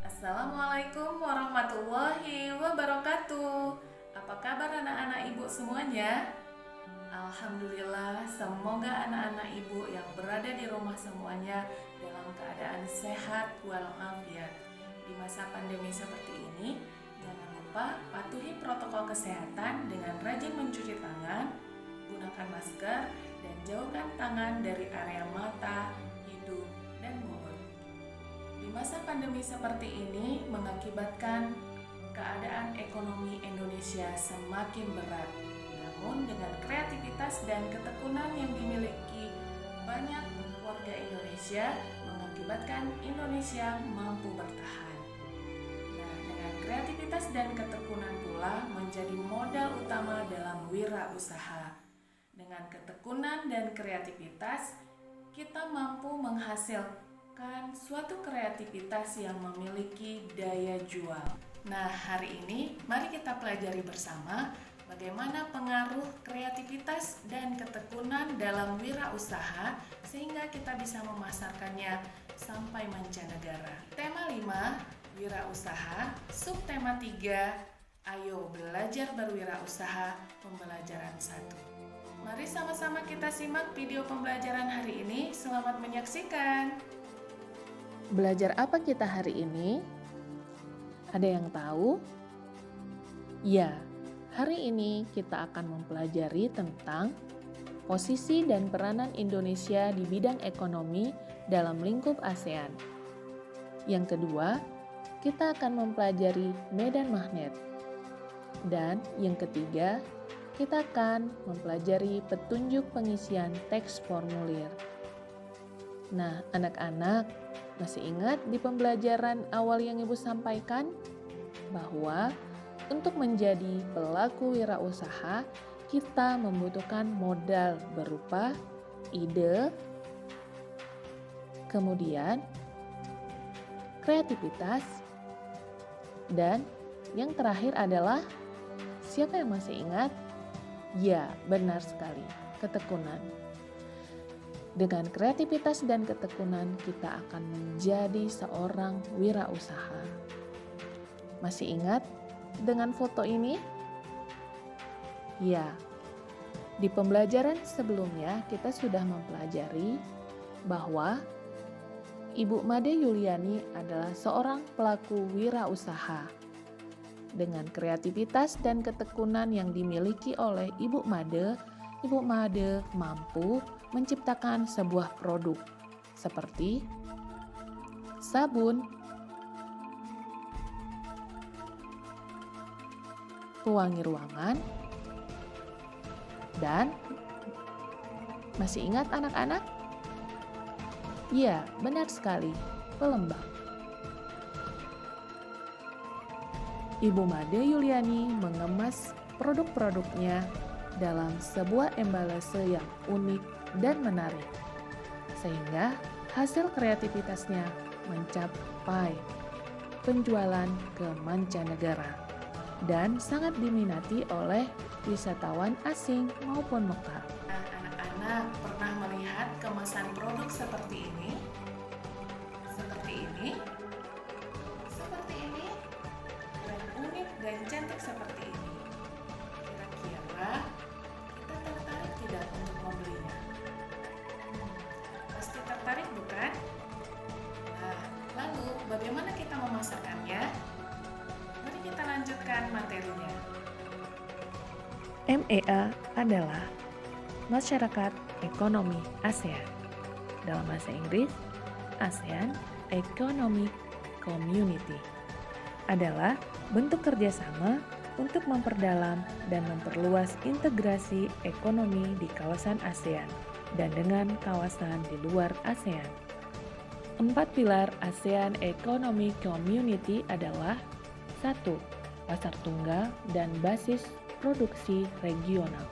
Assalamualaikum warahmatullahi wabarakatuh. Apa kabar anak-anak ibu semuanya? Alhamdulillah, semoga anak-anak ibu yang berada di rumah semuanya dalam keadaan sehat walafiat. Di masa pandemi seperti ini, jangan lupa patuhi protokol kesehatan dengan rajin mencuci tangan, gunakan masker, dan jauhkan tangan dari area mata, hidung, dan mulut. Di masa pandemi seperti ini mengakibatkan keadaan ekonomi Indonesia semakin berat. Namun dengan kreativitas dan ketekunan yang dimiliki banyak warga Indonesia mengakibatkan Indonesia mampu bertahan. Nah, dengan kreativitas dan ketekunan pula menjadi modal utama dalam wirausaha. Dengan ketekunan dan kreativitas, kita mampu menghasilkan suatu kreativitas yang memiliki daya jual. Nah, hari ini mari kita pelajari bersama bagaimana pengaruh kreativitas dan ketekunan dalam wirausaha sehingga kita bisa memasarkannya sampai mancanegara. Tema 5, wirausaha, subtema 3, ayo belajar berwirausaha, pembelajaran 1. Mari sama-sama kita simak video pembelajaran hari ini. Selamat menyaksikan. Belajar apa kita hari ini? Ada yang tahu? Ya, hari ini kita akan mempelajari tentang posisi dan peranan Indonesia di bidang ekonomi dalam lingkup ASEAN. Yang kedua, kita akan mempelajari medan magnet. Dan yang ketiga, kita akan mempelajari petunjuk pengisian teks formulir. Nah, anak-anak, masih ingat di pembelajaran awal yang Ibu sampaikan? Bahwa untuk menjadi pelaku wirausaha, kita membutuhkan modal berupa ide, kemudian kreativitas, dan yang terakhir adalah, siapa yang masih ingat? Ya, benar sekali, ketekunan. Dengan kreativitas dan ketekunan, kita akan menjadi seorang wirausaha. Masih ingat dengan foto ini? Ya, di pembelajaran sebelumnya kita sudah mempelajari bahwa Ibu Made Yuliani adalah seorang pelaku wirausaha. Dengan kreativitas dan ketekunan yang dimiliki oleh Ibu Made mampu menciptakan sebuah produk seperti sabun, pewangi ruangan, dan masih ingat anak-anak? Ya, benar sekali, pelembab. Ibu Made Yuliani mengemas produk-produknya dalam sebuah embalase yang unik dan menarik, sehingga hasil kreativitasnya mencapai penjualan ke mancanegara dan sangat diminati oleh wisatawan asing maupun lokal. Nah, anak-anak pernah melihat kemasan produk seperti ini? Seperti ini? Seperti ini? Dan unik dan cantik seperti ini. Kira-kira kita tertarik tidak untuk membelinya? Pasti tertarik bukan? Nah, lalu bagaimana kita memasarkannya? Mari kita lanjutkan materinya. MEA adalah Masyarakat Ekonomi ASEAN. Dalam bahasa Inggris, ASEAN Economic Community adalah bentuk kerjasama untuk memperdalam dan memperluas integrasi ekonomi di kawasan ASEAN dan dengan kawasan di luar ASEAN. 4 pilar ASEAN Economic Community adalah 1. Pasar tunggal dan basis produksi regional.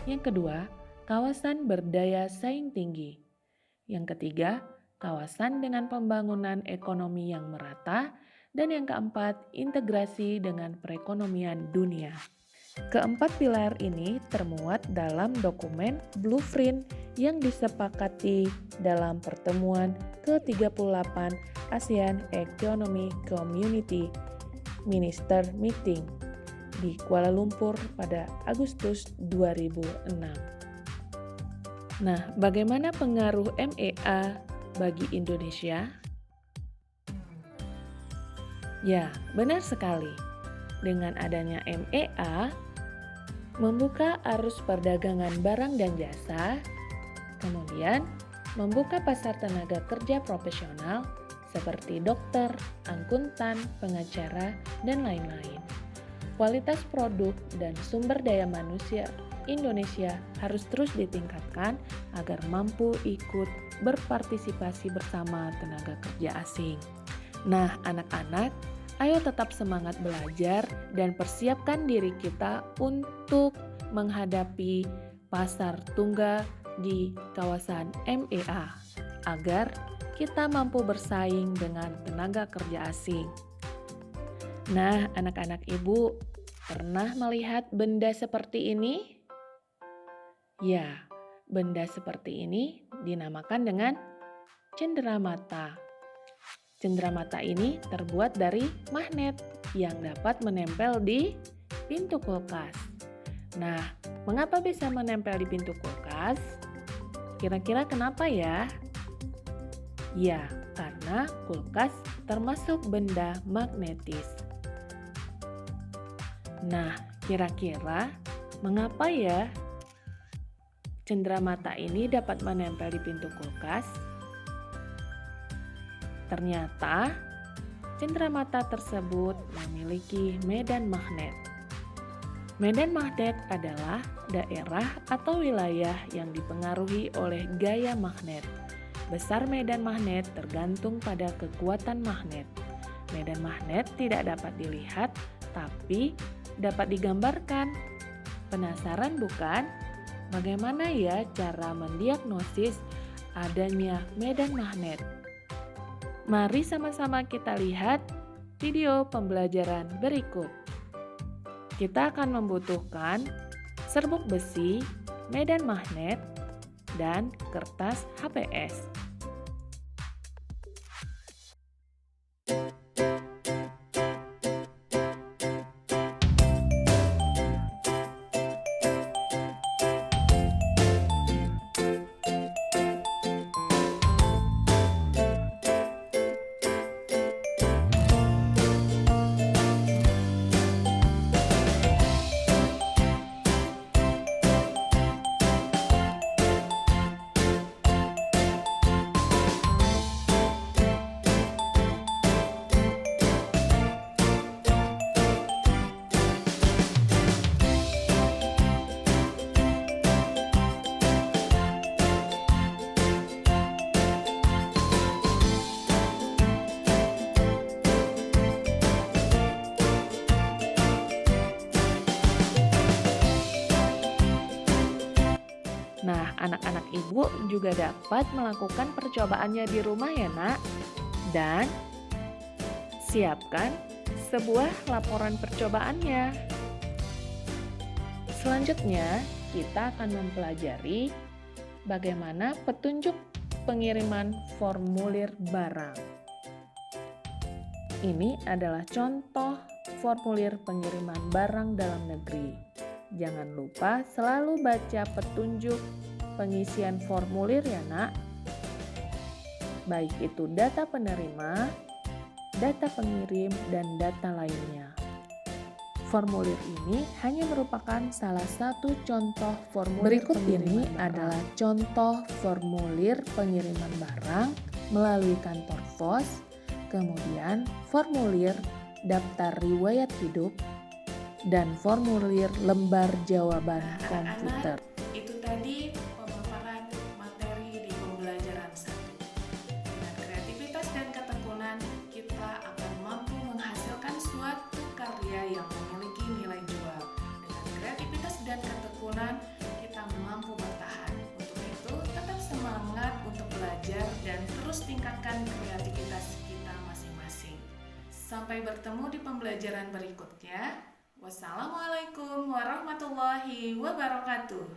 Yang kedua, kawasan berdaya saing tinggi. Yang ketiga, kawasan dengan pembangunan ekonomi yang merata. Dan yang keempat, integrasi dengan perekonomian dunia. Keempat pilar ini termuat dalam dokumen Blueprint yang disepakati dalam pertemuan ke-38 ASEAN Economic Community Minister Meeting di Kuala Lumpur pada Agustus 2006. Nah, bagaimana pengaruh MEA bagi Indonesia? Ya, benar sekali. Dengan adanya MEA, membuka arus perdagangan barang dan jasa, kemudian membuka pasar tenaga kerja profesional seperti dokter, akuntan, pengacara, dan lain-lain. Kualitas produk dan sumber daya manusia Indonesia harus terus ditingkatkan agar mampu ikut berpartisipasi bersama tenaga kerja asing. Nah, anak-anak, ayo tetap semangat belajar dan persiapkan diri kita untuk menghadapi pasar tunggal di kawasan MEA agar kita mampu bersaing dengan tenaga kerja asing. Nah, anak-anak ibu, pernah melihat benda seperti ini? Ya, benda seperti ini dinamakan dengan cenderamata. Cenderamata ini terbuat dari magnet yang dapat menempel di pintu kulkas. Nah, mengapa bisa menempel di pintu kulkas? Kira-kira kenapa ya? Ya, karena kulkas termasuk benda magnetis. Nah, kira-kira mengapa ya cenderamata ini dapat menempel di pintu kulkas? Ternyata, cenderamata tersebut memiliki medan magnet. Medan magnet adalah daerah atau wilayah yang dipengaruhi oleh gaya magnet. Besar medan magnet tergantung pada kekuatan magnet. Medan magnet tidak dapat dilihat, tapi dapat digambarkan. Penasaran bukan? Bagaimana ya cara mendiagnosis adanya medan magnet? Mari sama-sama kita lihat video pembelajaran berikut. Kita akan membutuhkan serbuk besi, medan magnet, dan kertas HPS. Nah, anak-anak ibu juga dapat melakukan percobaannya di rumah ya, Nak. Dan siapkan sebuah laporan percobaannya. Selanjutnya, kita akan mempelajari bagaimana petunjuk pengiriman formulir barang. Ini adalah contoh formulir pengiriman barang dalam negeri. Jangan lupa selalu baca petunjuk pengisian formulir ya, Nak. Baik itu data penerima, data pengirim, dan data lainnya. Formulir ini hanya merupakan salah satu contoh formulir. Berikut ini adalah contoh formulir pengiriman barang melalui kantor pos, kemudian formulir daftar riwayat hidup, dan formulir lembar jawaban komputer. Itu tadi pemaparan materi di pembelajaran 1. Dengan kreativitas dan ketekunan, kita akan mampu menghasilkan suatu karya yang memiliki nilai jual. Dengan kreativitas dan ketekunan, kita mampu bertahan. Untuk itu, tetap semangat untuk belajar dan terus tingkatkan kreativitas kita masing-masing. Sampai bertemu di pembelajaran berikutnya. Wassalamualaikum warahmatullahi wabarakatuh.